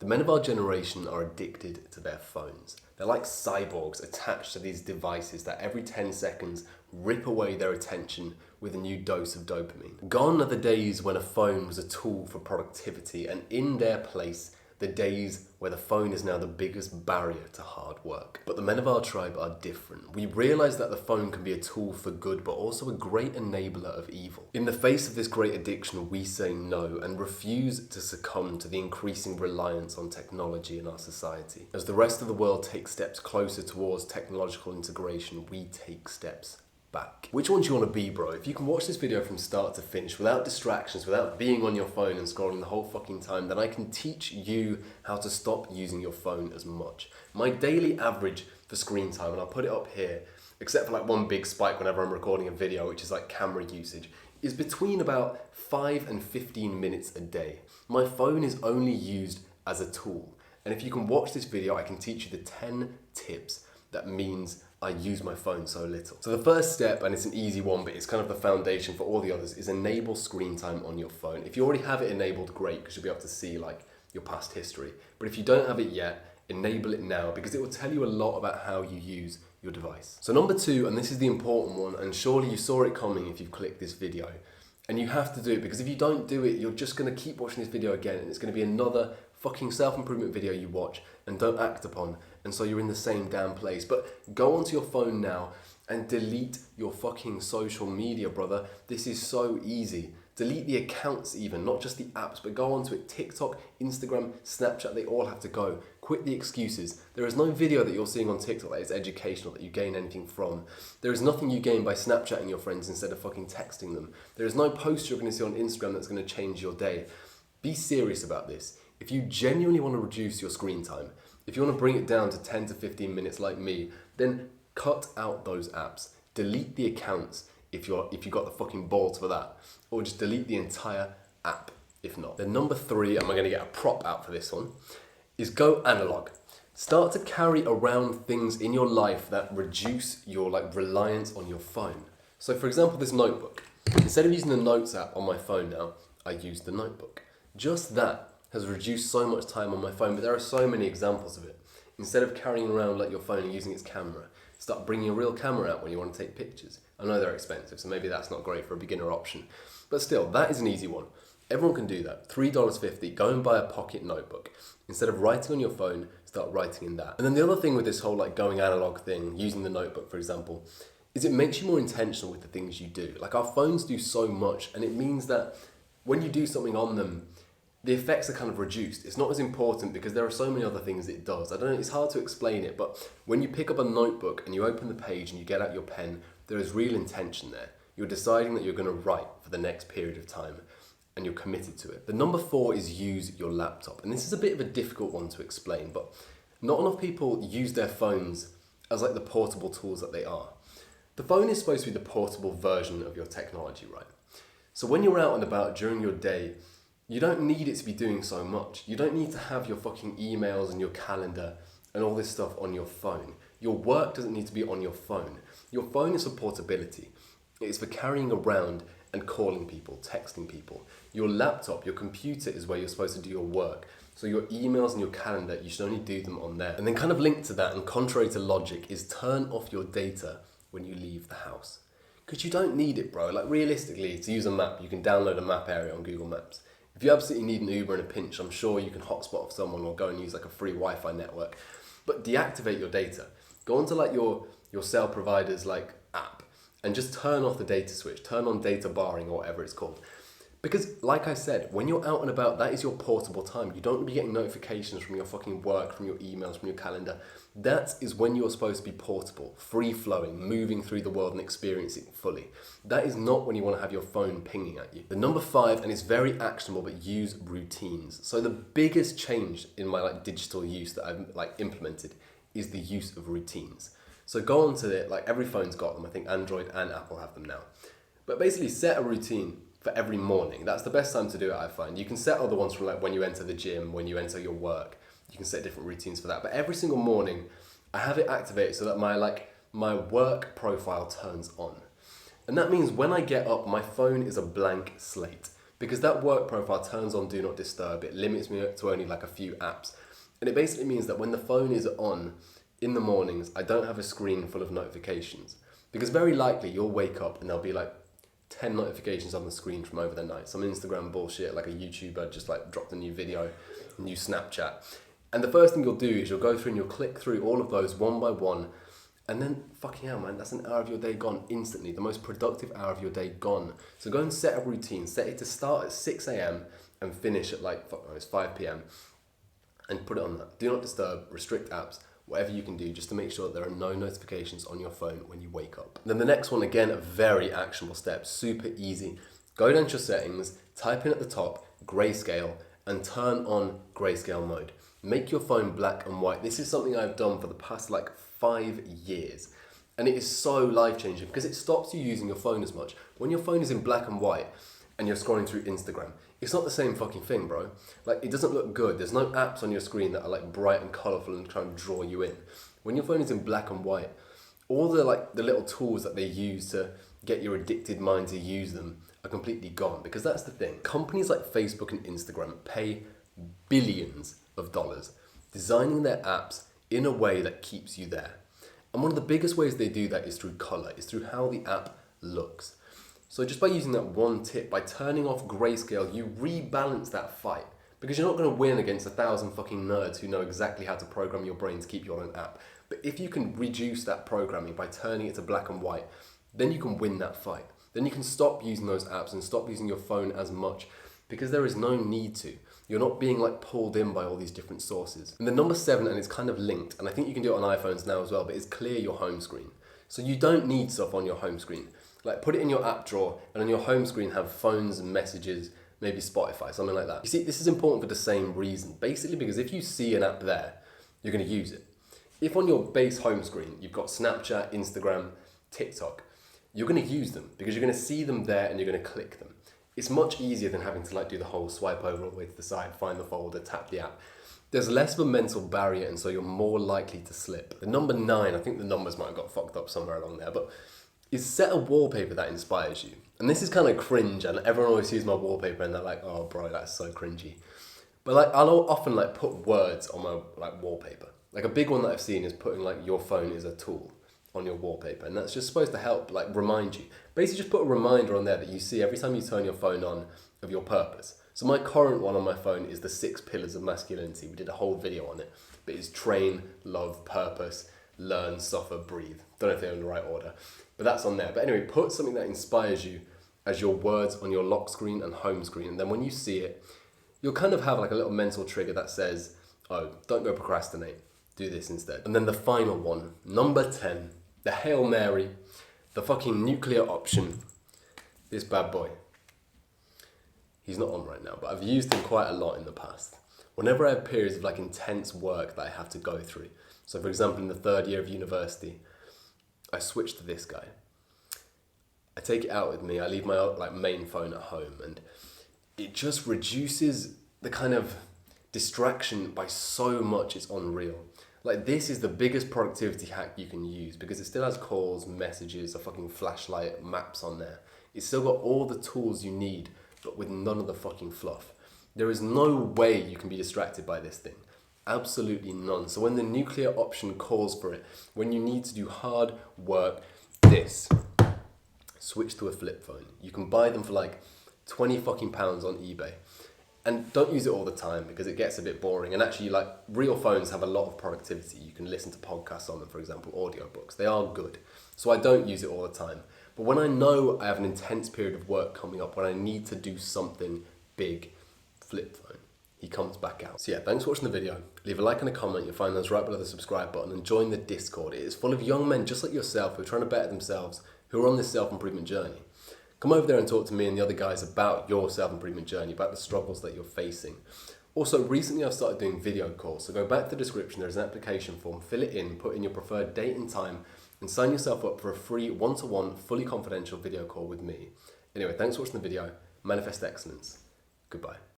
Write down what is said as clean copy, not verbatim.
The men of our generation are addicted to their phones. They're like cyborgs attached to these devices that every 10 seconds rip away their attention with a new dose of dopamine. Gone are the days when a phone was a tool for productivity, and in their place, the days where the phone is now the biggest barrier to hard work. But the men of our tribe are different. We realize that the phone can be a tool for good, but also a great enabler of evil. In the face of this great addiction, we say no and refuse to succumb to the increasing reliance on technology in our society. As the rest of the world takes steps closer towards technological integration, we take steps back. Which one do you want to be, bro? If you can watch this video from start to finish without distractions, without being on your phone and scrolling the whole fucking time, then I can teach you how to stop using your phone as much. My daily average for screen time, and I'll put it up here, except for like one big spike whenever I'm recording a video, which is like camera usage, is between about 5 and 15 minutes a day. My phone is only used as a tool. And if you can watch this video, I can teach you the 10 tips that means I use my phone so little. So the first step, and it's an easy one, but it's kind of the foundation for all the others, is enable screen time on your phone. If you already have it enabled, great, because you'll be able to see like your past history. But if you don't have it yet, enable it now, because it will tell you a lot about how you use your device. So number 2, and this is the important one, and surely you saw it coming if you've clicked this video, and you have to do it, because if you don't do it, you're just gonna keep watching this video again, and it's gonna be another fucking self-improvement video you watch and don't act upon, and so you're in the same damn place. But go onto your phone now and delete your fucking social media, brother. This is so easy. Delete the accounts even, not just the apps, but go onto it. TikTok, Instagram, Snapchat, they all have to go. Quit the excuses. There is no video that you're seeing on TikTok that is educational, that you gain anything from. There is nothing you gain by Snapchatting your friends instead of fucking texting them. There is no post you're gonna see on Instagram that's gonna change your day. Be serious about this. If you genuinely want to reduce your screen time, if you want to bring it down to 10 to 15 minutes like me, then cut out those apps. Delete the accounts if you got the fucking balls for that. Or just delete the entire app if not. Then number 3, and we're going to get a prop out for this one, is go analog. Start to carry around things in your life that reduce your reliance on your phone. So for example, this notebook. Instead of using the notes app on my phone now, I use the notebook. Just that has reduced so much time on my phone, but there are so many examples of it. Instead of carrying around like your phone and using its camera, start bringing a real camera out when you want to take pictures. I know they're expensive, so maybe that's not great for a beginner option, but still, that is an easy one. Everyone can do that. $3.50, go and buy a pocket notebook. Instead of writing on your phone, start writing in that. And then the other thing with this whole going analog thing, using the notebook for example, is it makes you more intentional with the things you do. Like our phones do so much, and it means that when you do something on them, the effects are kind of reduced. It's not as important because there are so many other things it does. I don't know, it's hard to explain it, but when you pick up a notebook and you open the page and you get out your pen, there is real intention there. You're deciding that you're going to write for the next period of time and you're committed to it. The number 4 is use your laptop. And this is a bit of a difficult one to explain, but not enough people use their phones as like the portable tools that they are. The phone is supposed to be the portable version of your technology, right? So when you're out and about during your day, you don't need it to be doing so much. You don't need to have your fucking emails and your calendar and all this stuff on your phone. Your work doesn't need to be on your phone. Your phone is for portability. It is for carrying around and calling people, texting people. Your laptop, your computer is where you're supposed to do your work. So your emails and your calendar, you should only do them on there. And then kind of linked to that and contrary to logic is turn off your data when you leave the house. Because you don't need it, bro. Like realistically, to use a map, you can download a map area on Google Maps. If you absolutely need an Uber in a pinch, I'm sure you can hotspot off someone or go and use like a free Wi-Fi network. But deactivate your data. Go onto like your cell provider's like app and just turn off the data switch. Turn on data barring or whatever it's called. Because like I said, when you're out and about, that is your portable time. You don't want to be getting notifications from your fucking work, from your emails, from your calendar. That is when you're supposed to be portable, free-flowing, moving through the world and experiencing it fully. That is not when you want to have your phone pinging at you. The number 5, and it's very actionable, but use routines. So the biggest change in my digital use that I've implemented is the use of routines. So go onto it, every phone's got them. I think Android and Apple have them now. But basically set a routine for every morning. That's the best time to do it, I find. You can set other ones from when you enter the gym, when you enter your work. You can set different routines for that. But every single morning, I have it activated so that my work profile turns on. And that means when I get up, my phone is a blank slate. because that work profile turns on Do Not Disturb. It limits me to only like a few apps. And it basically means that when the phone is on in the mornings, I don't have a screen full of notifications. Because very likely you'll wake up and there'll be like 10 notifications on the screen from over the night. Some Instagram bullshit, like a YouTuber just like dropped a new video, a new Snapchat. And the first thing you'll do is you'll go through and you'll click through all of those one by one. And then, fucking hell, man, that's an hour of your day gone instantly. The most productive hour of your day gone. So go and set a routine. Set it to start at 6 a.m. and finish at like, it's 5 p.m. And put it on that. Do not disturb, restrict apps, whatever you can do just to make sure that there are no notifications on your phone when you wake up. Then the next one, again, a very actionable step, super easy. Go down to your settings, type in at the top, Grayscale, and turn on Grayscale mode. Make your phone black and white. This is something I've done for the past like 5 years. And it is so life-changing because it stops you using your phone as much. When your phone is in black and white and you're scrolling through Instagram, it's not the same fucking thing, bro. Like, it doesn't look good. There's no apps on your screen that are like bright and colourful and trying to draw you in. When your phone is in black and white, all the little tools that they use to get your addicted mind to use them are completely gone. Because that's the thing. Companies like Facebook and Instagram pay billions of dollars designing their apps in a way that keeps you there. And one of the biggest ways they do that is through colour, is through how the app looks. So just by using that one tip, by turning off Grayscale, you rebalance that fight. Because you're not going to win against 1,000 fucking nerds who know exactly how to program your brain to keep you on an app. But if you can reduce that programming by turning it to black and white, then you can win that fight. Then you can stop using those apps and stop using your phone as much because there is no need to. You're not being like pulled in by all these different sources. And the number 7, and it's kind of linked, and I think you can do it on iPhones now as well, but it's clear your home screen. So you don't need stuff on your home screen. Like, put it in your app drawer, and on your home screen have phones and messages, maybe Spotify, something like that. You see, this is important for the same reason. Basically because if you see an app there, you're going to use it. If on your base home screen, you've got Snapchat, Instagram, TikTok, you're going to use them because you're going to see them there and you're going to click them. It's much easier than having to like do the whole swipe over all the way to the side, find the folder, tap the app. There's less of a mental barrier, and so you're more likely to slip. The number 9, I think the numbers might have got fucked up somewhere along there, but is set a wallpaper that inspires you. And this is kind of cringe, and everyone always sees my wallpaper and they're like, oh bro, that's so cringy. But like, I'll often like put words on my like wallpaper. Like a big one that I've seen is putting like your phone is a tool on your wallpaper, and that's just supposed to help like remind you. Basically just put a reminder on there that you see every time you turn your phone on of your purpose. So my current one on my phone is the 6 pillars of masculinity. We did a whole video on it, but it's train, love, purpose, learn, suffer, breathe. Don't know if they're in the right order, but that's on there. But anyway, put something that inspires you as your words on your lock screen and home screen, and then when you see it, you'll kind of have like a little mental trigger that says, oh, don't go procrastinate, do this instead. And then the final one, number 10, the Hail Mary, the fucking nuclear option, this bad boy. He's not on right now, but I've used him quite a lot in the past. Whenever I have periods of like intense work that I have to go through. So for example, in the 3rd year of university, I switch to this guy. I take it out with me, I leave my like main phone at home, and it just reduces the kind of distraction by so much, it's unreal. Like, this is the biggest productivity hack you can use because it still has calls, messages, a fucking flashlight, maps on there. It's still got all the tools you need, but with none of the fucking fluff. There is no way you can be distracted by this thing. Absolutely none. So when the nuclear option calls for it, when you need to do hard work, this, switch to a flip phone. You can buy them for like 20 fucking pounds on eBay. And don't use it all the time because it gets a bit boring. And actually, like, real phones have a lot of productivity. You can listen to podcasts on them, for example, audiobooks. They are good. So I don't use it all the time. But when I know I have an intense period of work coming up, when I need to do something big, flip phone, he comes back out. So yeah, thanks for watching the video. Leave a like and a comment. You'll find those right below the subscribe button, and join the Discord. It is full of young men just like yourself who are trying to better themselves, who are on this self-improvement journey. Come over there and talk to me and the other guys about your self-improvement journey, about the struggles that you're facing. Also, recently I've started doing video calls, so go back to the description, there's an application form, fill it in, put in your preferred date and time, and sign yourself up for a free one-to-one, fully confidential video call with me. Anyway, thanks for watching the video. Manifest excellence. Goodbye.